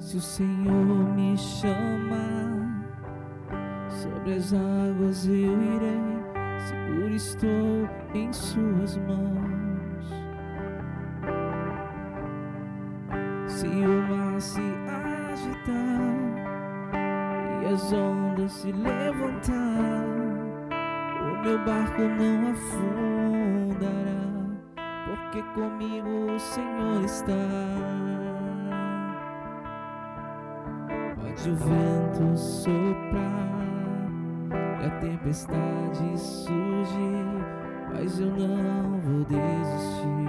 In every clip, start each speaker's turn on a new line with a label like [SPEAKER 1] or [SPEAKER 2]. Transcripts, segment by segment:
[SPEAKER 1] Se o Senhor me chama, sobre as águas eu irei, seguro estou em suas mãos. Se o mar se agitar e as ondas se levantar, o meu barco não afundará, porque comigo o Senhor está. Pode o vento soprar e a tempestade surgir, mas eu não vou desistir.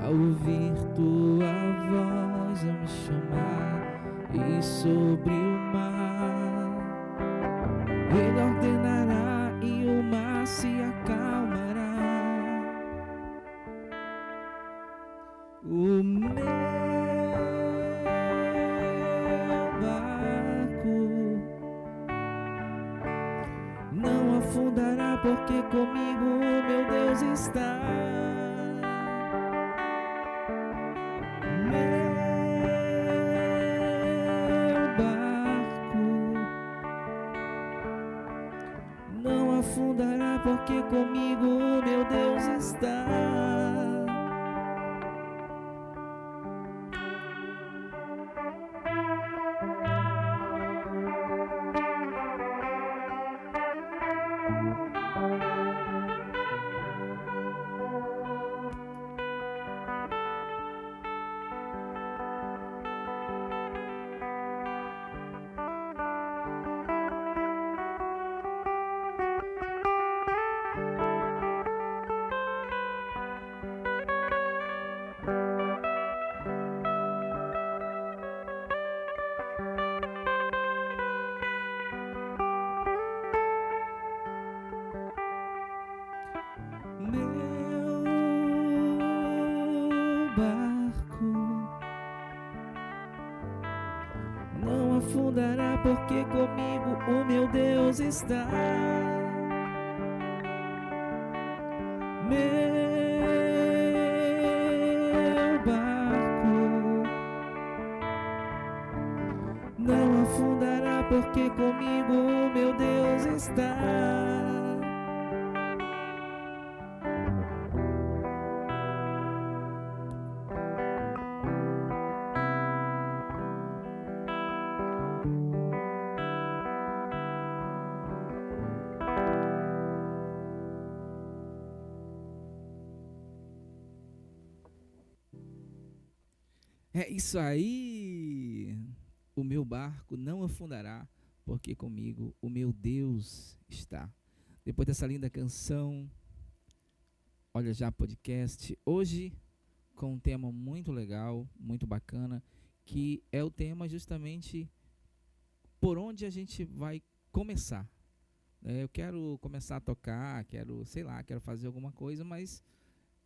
[SPEAKER 1] Ao ouvir tua voz a me chamar, e sobre o mar ele ordenará e o mar se acalmará. O meu barco não afundará, porque comigo o meu Deus está. Meu barco não afundará, porque comigo o meu Deus está. Meu barco não afundará, porque comigo o meu Deus está. Meu barco não afundará, porque comigo o meu Deus está. É isso aí! O meu barco não afundará, porque comigo o meu Deus está. Depois dessa linda canção, Olha Já Podcast, hoje com um tema muito legal, muito bacana, que é o tema justamente por onde a gente vai começar. Eu quero começar a tocar, quero fazer alguma coisa, mas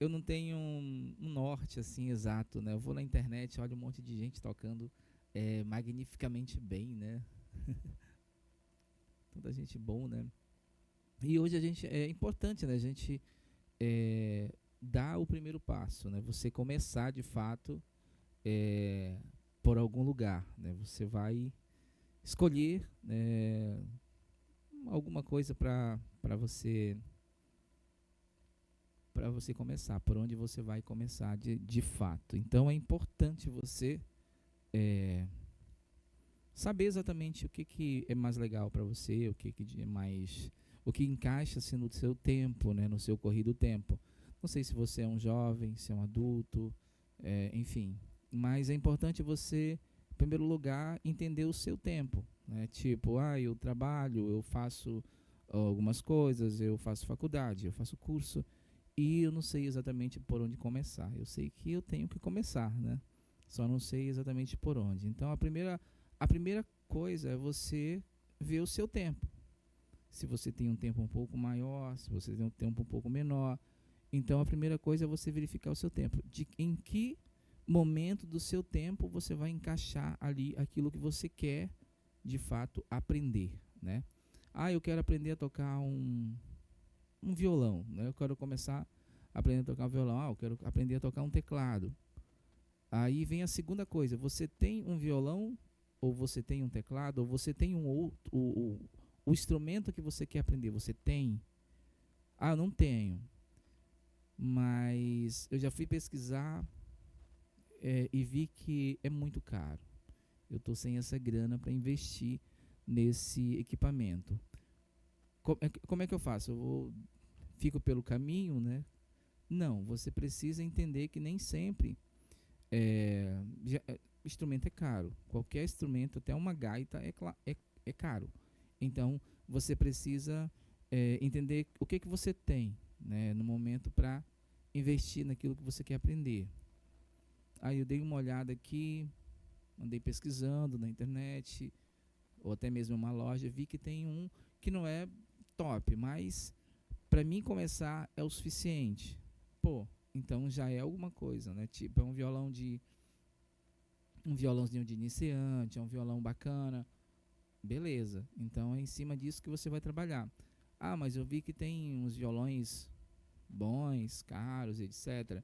[SPEAKER 1] eu não tenho um norte assim exato, né? Eu vou na internet, olho um monte de gente tocando magnificamente bem, né? Tanta gente bom, né? E hoje é importante, né? A gente dar o primeiro passo, né? Você começar de fato por algum lugar, né? Você vai escolher alguma coisa para você começar, por onde você vai começar de fato. Então é importante você saber exatamente o que é mais legal para você, o que é mais, o que encaixa assim, no seu tempo, né, no seu corrido tempo. Não sei se você é um jovem, se é um adulto, enfim. Mas é importante você, em primeiro lugar, entender o seu tempo, né? Tipo, eu trabalho, eu faço algumas coisas, eu faço faculdade, eu faço curso, e eu não sei exatamente por onde começar. Eu sei que eu tenho que começar, né? Só não sei exatamente por onde. Então, a primeira coisa é você ver o seu tempo. Se você tem um tempo um pouco maior, se você tem um tempo um pouco menor. Então, a primeira coisa é você verificar o seu tempo. Em que momento do seu tempo você vai encaixar ali aquilo que você quer, de fato, aprender, né? Eu quero aprender a tocar um violão, né? Eu quero começar aprender a tocar um violão. Eu quero aprender a tocar um teclado. Aí vem a segunda coisa. Você tem um violão, ou você tem um teclado, ou você tem um outro, o instrumento que você quer aprender. Você tem? Ah, eu não tenho. Mas eu já fui pesquisar e vi que é muito caro. Eu estou sem essa grana para investir nesse equipamento. Como é que eu faço? Fico pelo caminho, né? Não, você precisa entender que nem sempre instrumento é caro. Qualquer instrumento, até uma gaita, é caro. Então, você precisa entender o que você tem, né, no momento para investir naquilo que você quer aprender. Aí eu dei uma olhada aqui, andei pesquisando na internet, ou até mesmo uma loja, vi que tem um que não é top, mas para mim começar é o suficiente. Pô, então já é alguma coisa, né? Tipo, é um violãozinho de iniciante, é um violão bacana. Beleza, então é em cima disso que você vai trabalhar. Ah, mas eu vi que tem uns violões bons, caros, etc.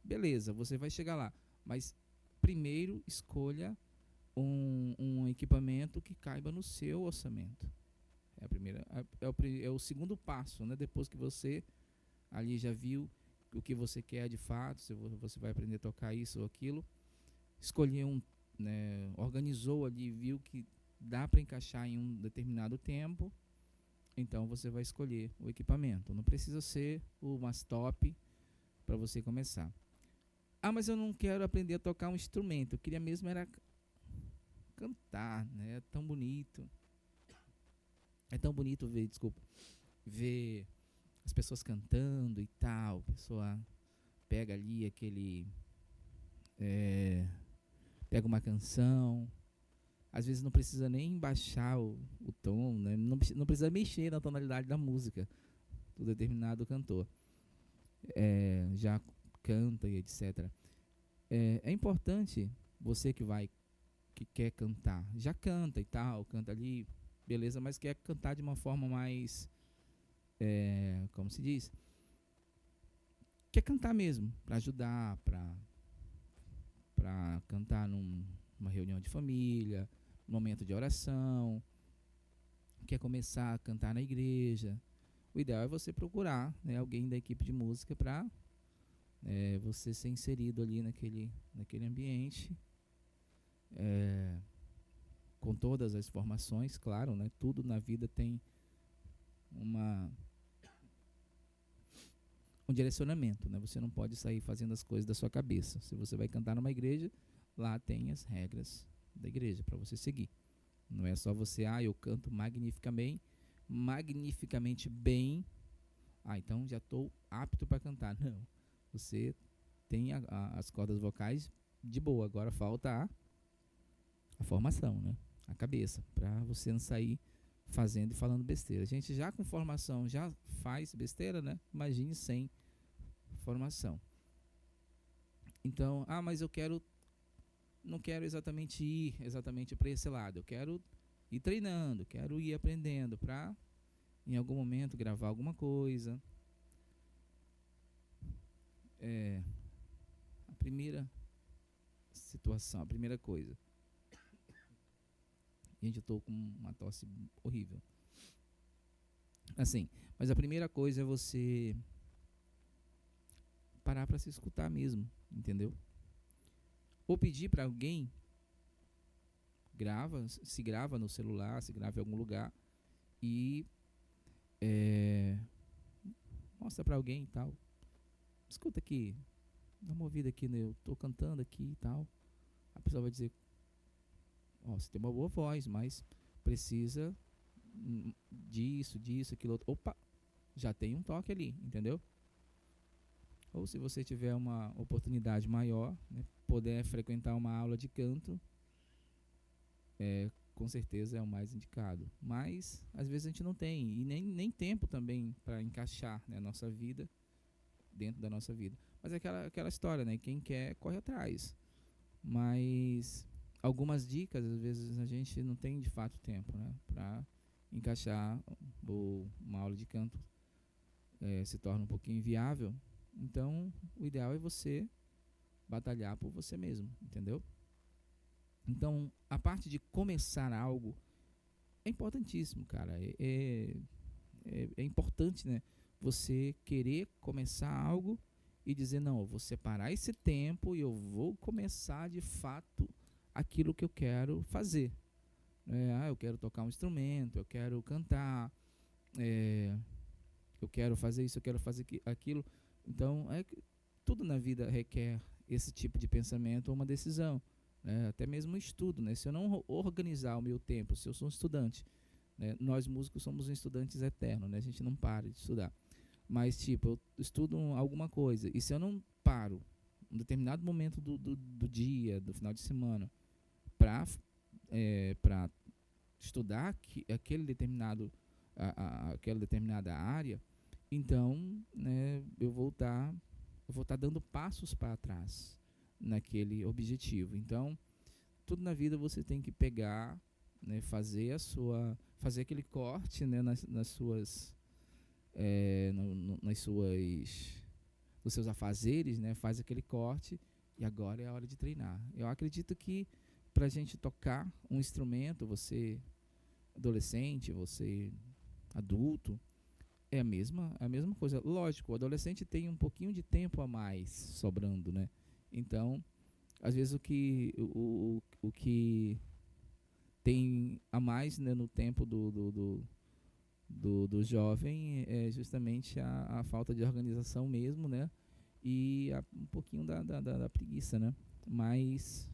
[SPEAKER 1] Beleza, você vai chegar lá. Mas primeiro escolha um equipamento que caiba no seu orçamento. É o segundo passo, né? Depois que você ali já viu o que você quer de fato, se você vai aprender a tocar isso ou aquilo, escolheu né, organizou ali, viu que dá para encaixar em um determinado tempo, então você vai escolher o equipamento. Não precisa ser o mais top para você começar. Ah, mas eu não quero aprender a tocar um instrumento, eu queria mesmo era cantar, né? É tão bonito. É tão bonito ver as pessoas cantando e tal. A pessoa pega ali pega uma canção. Às vezes não precisa nem baixar o tom, né? Não precisa mexer na tonalidade da música do determinado cantor. Já canta e etc. É importante você que quer cantar, já canta e tal, canta ali, beleza, mas quer cantar de uma forma mais, como se diz, quer cantar mesmo, para ajudar, para cantar numa reunião de família, num momento de oração, quer começar a cantar na igreja. O ideal é você procurar, né, alguém da equipe de música para você ser inserido ali naquele ambiente, com todas as formações, claro, né? Tudo na vida tem um direcionamento, né? Você não pode sair fazendo as coisas da sua cabeça. Se você vai cantar numa igreja, lá tem as regras da igreja para você seguir. Não é só você, eu canto magnificamente bem, então já estou apto para cantar. Não, você tem as cordas vocais de boa, agora falta a formação, né? A cabeça, para você não sair fazendo e falando besteira. A gente já com formação já faz besteira, né? Imagine sem formação. Então, mas eu não quero exatamente ir para esse lado. Eu quero ir treinando, quero ir aprendendo para em algum momento gravar alguma coisa. A primeira situação, a primeira coisa. Gente, eu tô com uma tosse horrível. Assim, mas a primeira coisa é você parar para se escutar mesmo, entendeu? Ou pedir para alguém, se grava no celular, se grava em algum lugar e mostra para alguém e tal. Escuta aqui, dá uma ouvida aqui, né? Eu tô cantando aqui e tal. A pessoa vai dizer, você tem uma boa voz, mas precisa disso, aquilo outro. Opa, já tem um toque ali, entendeu? Ou se você tiver uma oportunidade maior, né, poder frequentar uma aula de canto, com certeza é o mais indicado. Mas às vezes a gente não tem, e nem tempo também para encaixar, né, a nossa vida dentro da nossa vida. Mas é aquela história, né? Quem quer, corre atrás. Mas algumas dicas, às vezes a gente não tem de fato tempo, né, para encaixar uma aula de canto, se torna um pouquinho inviável. Então, o ideal é você batalhar por você mesmo, entendeu? Então, a parte de começar algo é importantíssimo, cara. É importante, né? Você querer começar algo e dizer, não, eu vou separar esse tempo e eu vou começar de fato aquilo que eu quero fazer. Eu quero tocar um instrumento, eu quero cantar, é, eu quero fazer isso, eu quero fazer aquilo. Então, tudo na vida requer esse tipo de pensamento ou uma decisão. Até mesmo o estudo, né? Se eu não organizar o meu tempo, se eu sou um estudante, né? Nós músicos somos estudantes eternos, né? A gente não para de estudar. Mas, tipo, eu estudo alguma coisa, e se eu não paro em um determinado momento do dia, do final de semana, para estudar aquele determinado, aquela determinada área, então, né, eu vou estar dando passos para trás naquele objetivo. Então, tudo na vida você tem que pegar, né, fazer aquele corte, né, nas suas, nas suas, nos seus afazeres, né, faz aquele corte e agora é a hora de treinar. Eu acredito que para a gente tocar um instrumento, você adolescente, você adulto, é a mesma coisa. Lógico, o adolescente tem um pouquinho de tempo a mais sobrando, né? Então, às vezes o que tem a mais, né, no tempo do jovem é justamente a falta de organização mesmo, né? E um pouquinho da preguiça, né? Mas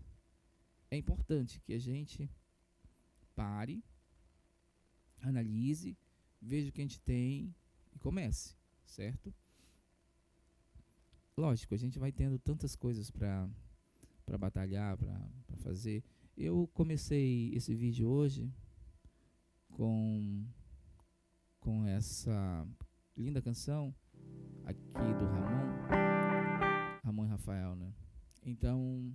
[SPEAKER 1] é importante que a gente pare, analise, veja o que a gente tem e comece, certo? Lógico, a gente vai tendo tantas coisas para batalhar, para fazer. Eu comecei esse vídeo hoje com essa linda canção aqui do Ramon e Rafael, né? Então,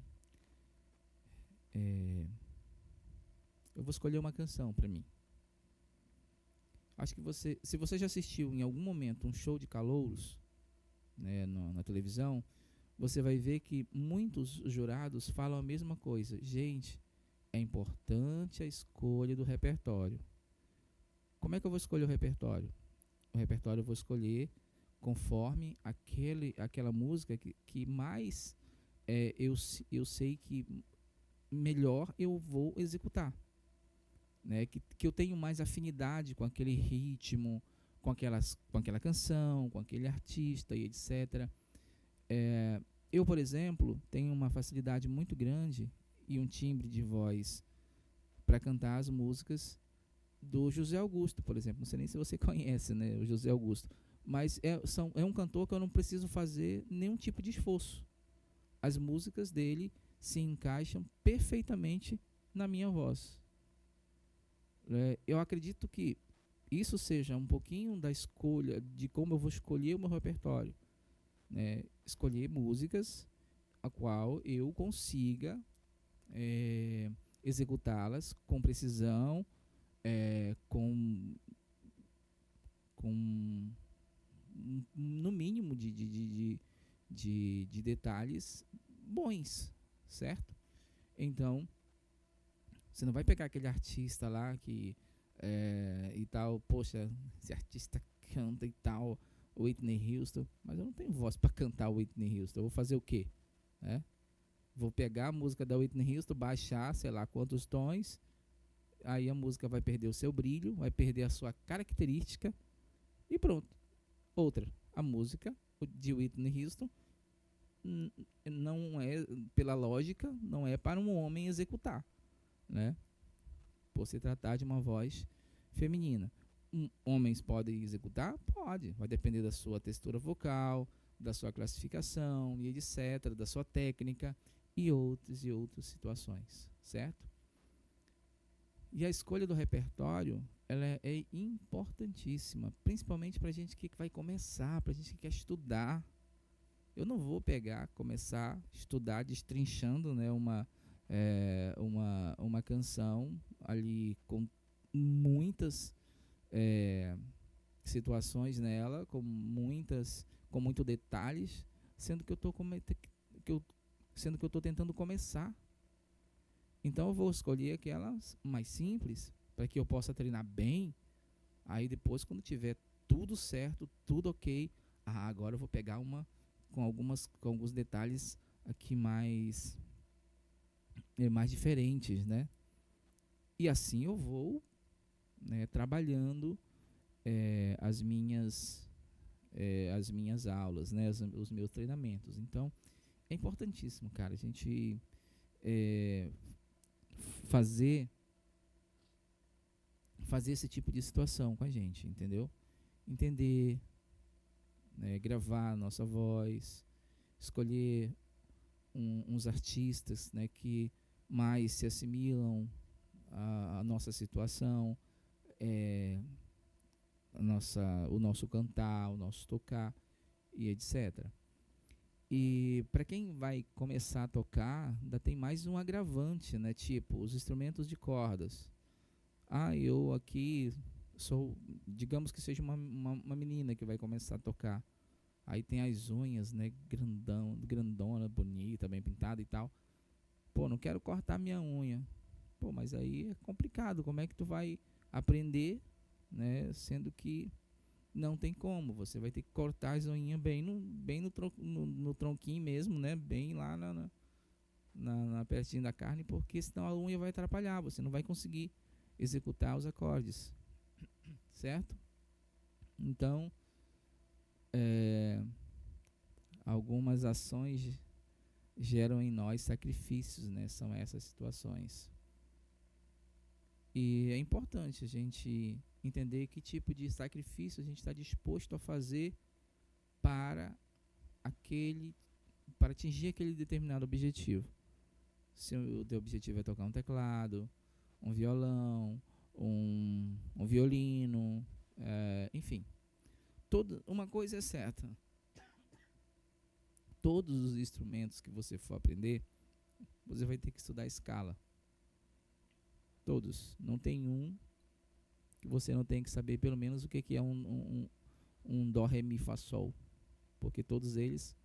[SPEAKER 1] eu vou escolher uma canção para mim. Acho que se você já assistiu em algum momento um show de calouros, né, na televisão, você vai ver que muitos jurados falam a mesma coisa. Gente, é importante a escolha do repertório. Como é que eu vou escolher o repertório? O repertório eu vou escolher conforme aquela música que mais eu sei que melhor eu vou executar, né? Que eu tenho mais afinidade com aquele ritmo, com aquela canção, com aquele artista e etc. Eu, por exemplo, tenho uma facilidade muito grande e um timbre de voz para cantar as músicas do José Augusto, por exemplo. Não sei nem se você conhece, né, o José Augusto. Mas é um cantor que eu não preciso fazer nenhum tipo de esforço. As músicas dele se encaixam perfeitamente na minha voz. Eu acredito que isso seja um pouquinho da escolha, de como eu vou escolher o meu repertório. Né? Escolher músicas a qual eu consiga executá-las com precisão, com no mínimo de detalhes bons, certo? Então, você não vai pegar aquele artista lá que e tal, poxa, esse artista canta e tal, Whitney Houston, mas eu não tenho voz para cantar Whitney Houston, eu vou fazer o quê? Vou pegar a música da Whitney Houston, baixar, sei lá quantos tons, aí a música vai perder o seu brilho, vai perder a sua característica e pronto. Outra, a música de Whitney Houston não é, pela lógica, não é para um homem executar, né? Por se tratar de uma voz feminina. Homens podem executar? Pode, vai depender da sua textura vocal, da sua classificação e etc, da sua técnica e outras situações, certo? E a escolha do repertório, ela é importantíssima, principalmente para a gente que vai começar, para a gente que quer estudar. Eu não vou começar a estudar destrinchando, né, uma canção ali com muitas situações nela, com muito detalhes, sendo que eu tô que eu, sendo que eu estou tentando começar. Então eu vou escolher aquelas mais simples para que eu possa treinar bem. Aí depois, quando tiver tudo certo, tudo ok, agora eu vou pegar uma com alguns detalhes aqui mais diferentes, né? E assim eu vou, né, trabalhando as minhas aulas, né, os meus treinamentos. Então é importantíssimo, cara, a gente é, fazer esse tipo de situação com a gente, entendeu? Entender, né, gravar a nossa voz, escolher uns artistas, né, que mais se assimilam à nossa situação, o nosso cantar, o nosso tocar e etc. E para quem vai começar a tocar, ainda tem mais um agravante, né? Tipo, os instrumentos de cordas. Eu aqui sou, digamos que seja uma menina que vai começar a tocar. Aí tem as unhas, né, grandona, bonita, bem pintada e tal. Pô, não quero cortar minha unha. Pô, mas aí é complicado. Como é que tu vai aprender, né, sendo que não tem como? Você vai ter que cortar as unhas no tronquinho mesmo, né, bem lá na pertinho da carne, porque senão a unha vai atrapalhar. Você não vai conseguir executar os acordes, certo? Então, algumas ações geram em nós sacrifícios, né? São essas situações. E é importante a gente entender que tipo de sacrifício a gente está disposto a fazer para atingir aquele determinado objetivo. Se o teu objetivo é tocar um teclado, um violão, um violino, enfim. Uma coisa é certa: todos os instrumentos que você for aprender, você vai ter que estudar escala. Todos. Não tem um que você não tem que saber pelo menos o que é um dó, ré, mi, fá, sol. Porque todos eles,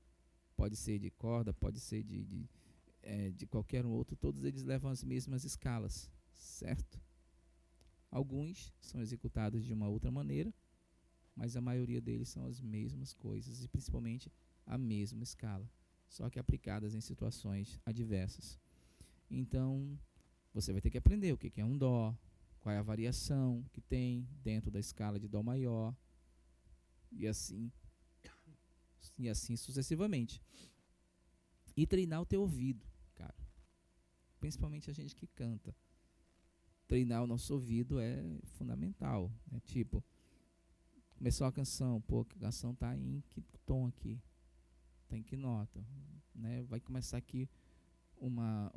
[SPEAKER 1] pode ser de corda, pode ser de qualquer outro, todos eles levam as mesmas escalas, certo? Alguns são executados de uma outra maneira, mas a maioria deles são as mesmas coisas e principalmente a mesma escala, só que aplicadas em situações adversas. Então, você vai ter que aprender o que é um dó, qual é a variação que tem dentro da escala de dó maior, e assim sucessivamente. E treinar o teu ouvido, cara. Principalmente a gente que canta. Treinar o nosso ouvido é fundamental, né? Tipo, começou a canção, a canção tá em que tom aqui? Tá em que nota? Né? Vai começar aqui uma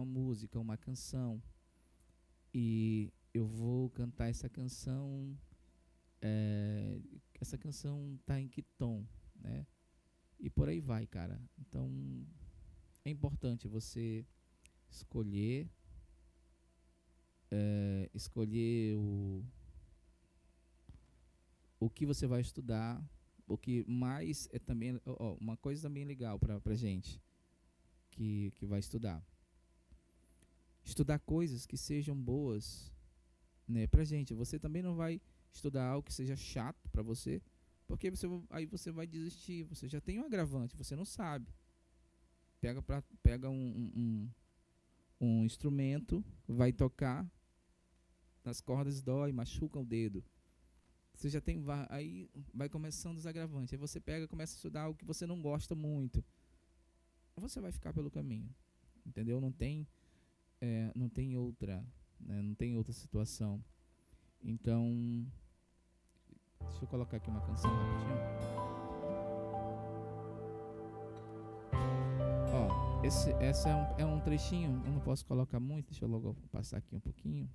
[SPEAKER 1] música, uma canção, e eu vou cantar essa canção, tá em que tom, né? E por aí vai, cara. Então é importante você escolher o que você vai estudar. O que mais é também uma coisa também legal pra gente que vai estudar coisas que sejam boas, né, pra gente. Você também não vai estudar algo que seja chato pra você, porque aí você vai desistir. Você já tem um agravante, você não sabe. Pega um instrumento, vai tocar nas cordas, dói, machuca o dedo. Você já tem, aí vai começando os agravantes. Aí você começa a estudar algo que você não gosta muito. Você vai ficar pelo caminho, entendeu? Não tem outra, né? Não tem outra situação. Então, deixa eu colocar aqui uma canção rapidinho. Essa é um trechinho, eu não posso colocar muito, deixa eu logo passar aqui um pouquinho.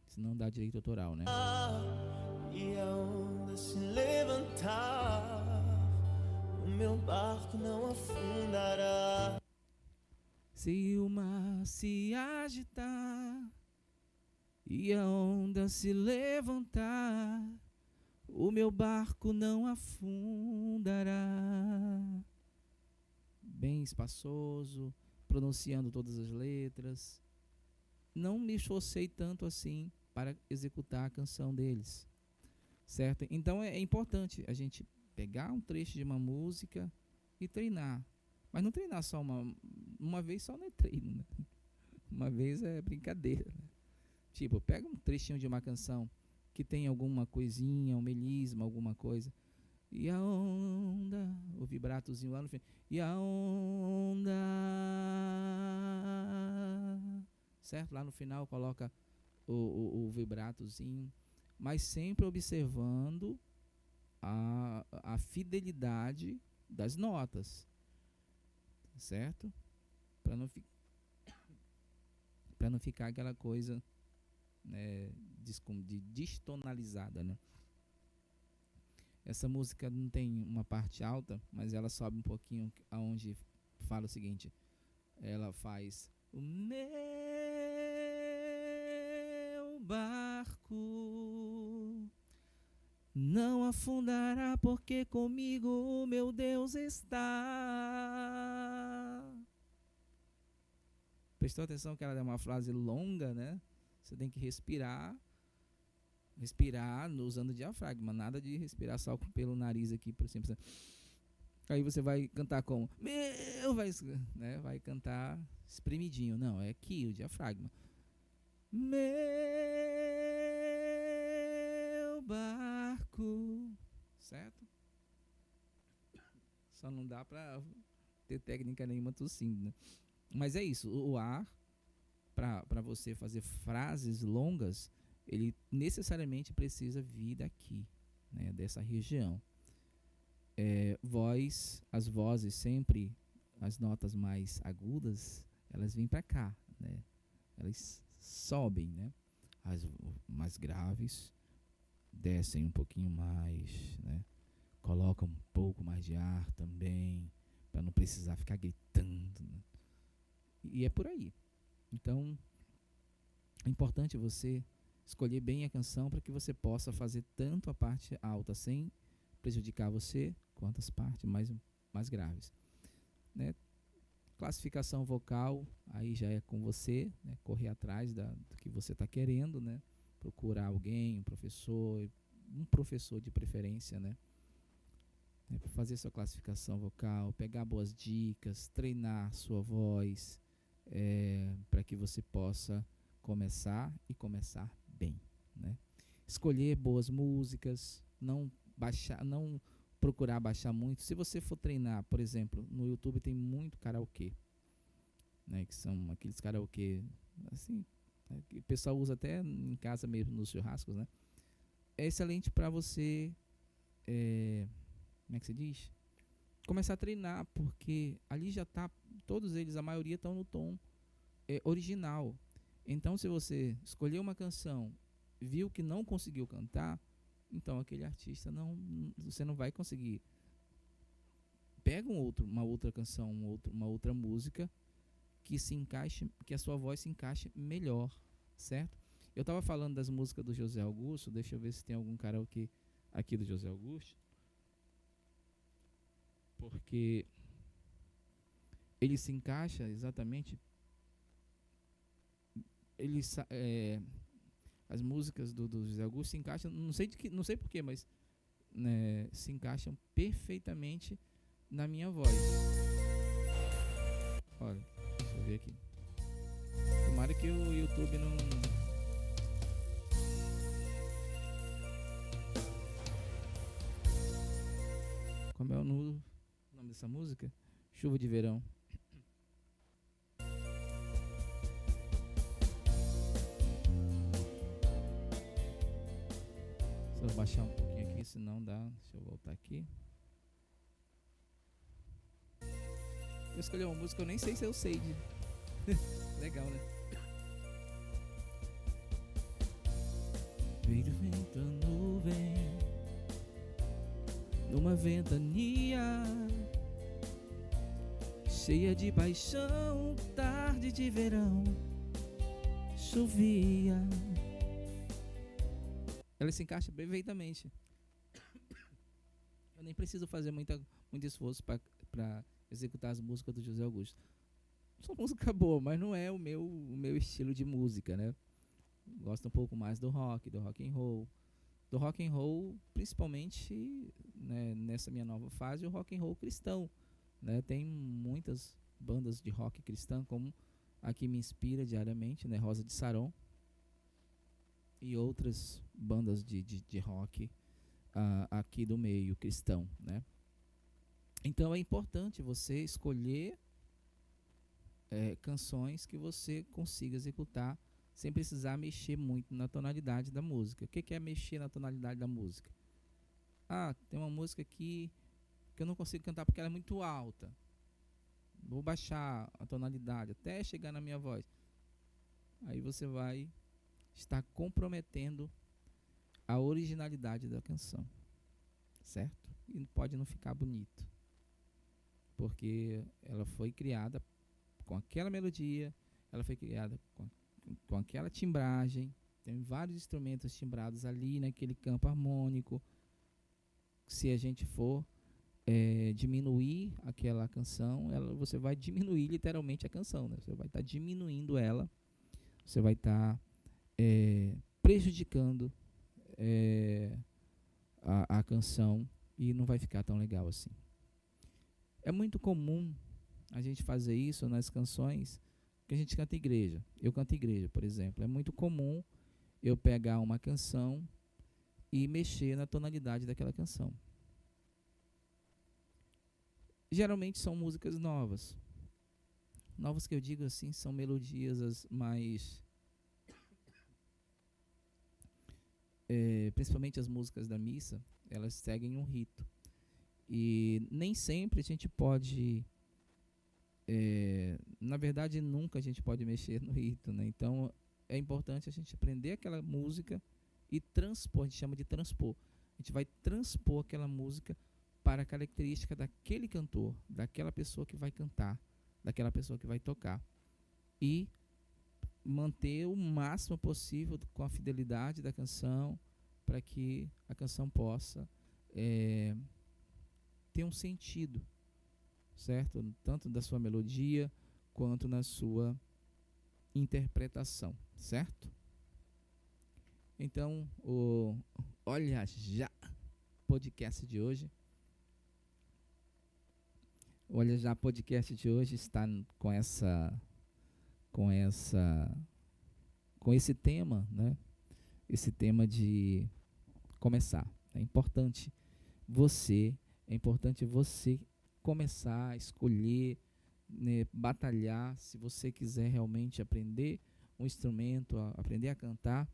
[SPEAKER 1] Senão dá direito autoral, né?
[SPEAKER 2] E a onda se levantar, o meu barco não afundará.
[SPEAKER 1] Se o mar se agitar e a onda se levantar, o meu barco não afundará. Bem espaçoso, pronunciando todas as letras. Não me esforcei tanto assim para executar a canção deles, certo? Então é importante a gente pegar um trecho de uma música e treinar. Mas não treinar só uma vez, só não é treino, né? Uma vez é brincadeira, né? Tipo, pega um trechinho de uma canção que tem alguma coisinha, um melisma, alguma coisa. E a onda, o vibratozinho lá no fim. E a onda, certo? Lá no final coloca o vibratozinho, mas sempre observando a fidelidade das notas, certo? Para não ficar aquela coisa, né, destonalizada, né? Essa música não tem uma parte alta, mas ela sobe um pouquinho, aonde fala o seguinte: ela faz: o meu barco não afundará, porque comigo o meu Deus está. Prestou atenção que ela é uma frase longa, né? Você tem que respirar usando o diafragma, nada de respirar só pelo nariz aqui por cima. Aí você vai cantar como? Vai cantar espremidinho. Não, é aqui o diafragma. Meu barco, certo? Só não dá pra ter técnica nenhuma tossindo, né? Mas é isso, o ar, para você fazer frases longas, ele necessariamente precisa vir daqui, né, dessa região. As vozes sempre, as notas mais agudas, elas vêm para cá, né? Elas sobem, né? As mais graves descem um pouquinho mais, né? Colocam um pouco mais de ar também, para não precisar ficar gritando, né? E é por aí. Então, é importante você escolher bem a canção para que você possa fazer tanto a parte alta sem prejudicar você, quanto as partes mais graves, né? Classificação vocal, aí já é com você, né? Correr atrás do que você está querendo, né? Procurar alguém, um professor de preferência, né? Para fazer sua classificação vocal, pegar boas dicas, treinar sua voz, para que você possa começar bem, né? Escolher boas músicas, não procurar baixar muito. Se você for treinar, por exemplo, no YouTube tem muito karaokê, né, que são aqueles karaokê assim, né, que o pessoal usa até em casa mesmo, nos churrascos, né? É excelente para você, como é que se diz? Começar a treinar, porque ali já tá, todos eles, a maioria estão no tom original. Então, se você escolher uma canção, viu que não conseguiu cantar, então aquele artista você não vai conseguir. Pega uma outra canção, uma outra música que se encaixe, que a sua voz se encaixe melhor, certo? Eu estava falando das músicas do José Augusto, deixa eu ver se tem algum karaokê aqui do José Augusto, porque ele se encaixa exatamente, as músicas do José Augusto se encaixam, não sei porquê, mas, né, se encaixam perfeitamente na minha voz. Olha, deixa eu ver aqui. Tomara que o YouTube não... Como é o nome dessa música? Chuva de Verão. Só vou baixar um pouquinho aqui, senão dá. Deixa eu voltar aqui. Eu escolhi uma música, eu nem sei se eu sei de... Legal, né? Veio do vento a nuvem, numa ventania cheia de paixão, tarde de verão, chovia ela se encaixa perfeitamente. Eu nem preciso fazer muito esforço para executar as músicas do José Augusto. São música boa, mas não é o meu estilo de música, né? Gosto um pouco mais do rock and roll. Do rock and roll, principalmente, né, nessa minha nova fase, o rock and roll cristão, né? Tem muitas bandas de rock cristã, como a que me inspira diariamente, né, Rosa de Saron, e outras bandas de rock aqui do meio cristão, né? Então é importante você escolher canções que você consiga executar sem precisar mexer muito na tonalidade da música. O que é mexer na tonalidade da música? Tem uma música aqui que eu não consigo cantar porque ela é muito alta. Vou baixar a tonalidade até chegar na minha voz. Aí você vai estar comprometendo a originalidade da canção, certo? E pode não ficar bonito, porque ela foi criada com aquela melodia, ela foi criada com aquela timbragem, tem vários instrumentos timbrados ali naquele campo harmônico. Se a gente for diminuir aquela canção, você vai diminuir literalmente a canção, né? Você vai estar diminuindo ela, você vai estar prejudicando a canção e não vai ficar tão legal assim. É muito comum a gente fazer isso nas canções que a gente canta em igreja. Eu canto em igreja, por exemplo. É muito comum eu pegar uma canção e mexer na tonalidade daquela canção. Geralmente são músicas novas. Novas que eu digo assim, são melodias as mais... principalmente as músicas da missa, elas seguem um rito. E nem sempre a gente pode... na verdade, nunca a gente pode mexer no rito, né? Então, é importante a gente aprender aquela música e transpor, a gente chama de transpor. A gente vai transpor aquela música para a característica daquele cantor, daquela pessoa que vai cantar, daquela pessoa que vai tocar. E manter o máximo possível com a fidelidade da canção, para que a canção possa ter um sentido, certo? Tanto da sua melodia quanto na sua interpretação, certo? Então, Olha Já podcast de hoje. Olha Já podcast de hoje está com esse tema, né? Esse tema de começar. É importante você começar a escolher, né, batalhar. Se você quiser realmente aprender um instrumento, aprender a cantar,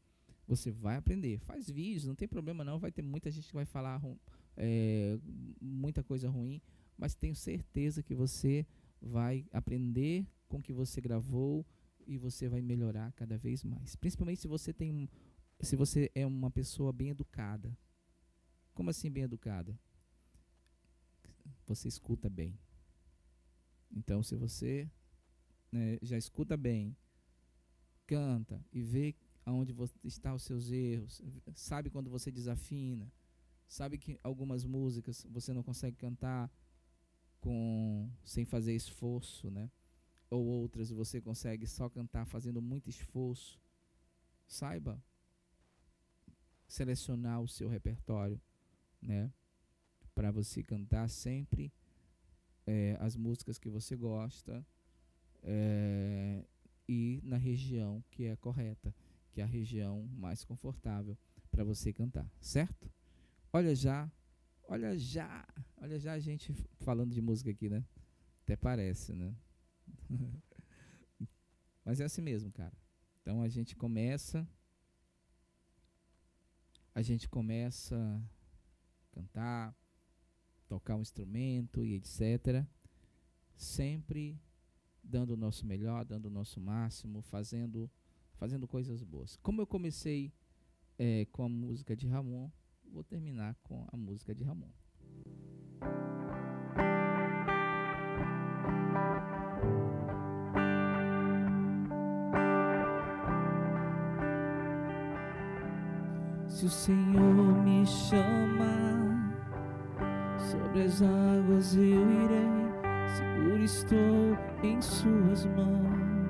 [SPEAKER 1] você vai aprender. Faz vídeos, não tem problema não. Vai ter muita gente que vai falar muita coisa ruim, mas tenho certeza que você vai aprender com o que você gravou e você vai melhorar cada vez mais. Principalmente se você é uma pessoa bem educada. Como assim bem educada? Você escuta bem. Então, se você, né, já escuta bem, canta e vê aonde estão os seus erros, sabe quando você desafina, sabe que algumas músicas você não consegue cantar sem fazer esforço, né? Ou outras você consegue só cantar fazendo muito esforço. Saiba selecionar o seu repertório, né? Para você cantar sempre as músicas que você gosta e na região que é correta, que é a região mais confortável para você cantar, certo? Olha já a gente falando de música aqui, né? Até parece, né? Mas é assim mesmo, cara. Então a gente começa a cantar, tocar um instrumento e etc. Sempre dando o nosso melhor, dando o nosso máximo, fazendo coisas boas. Como eu comecei com a música de Ramon, vou terminar com a música de Ramon. Se o Senhor me chamar, sobre as águas eu irei, seguro estou em suas mãos.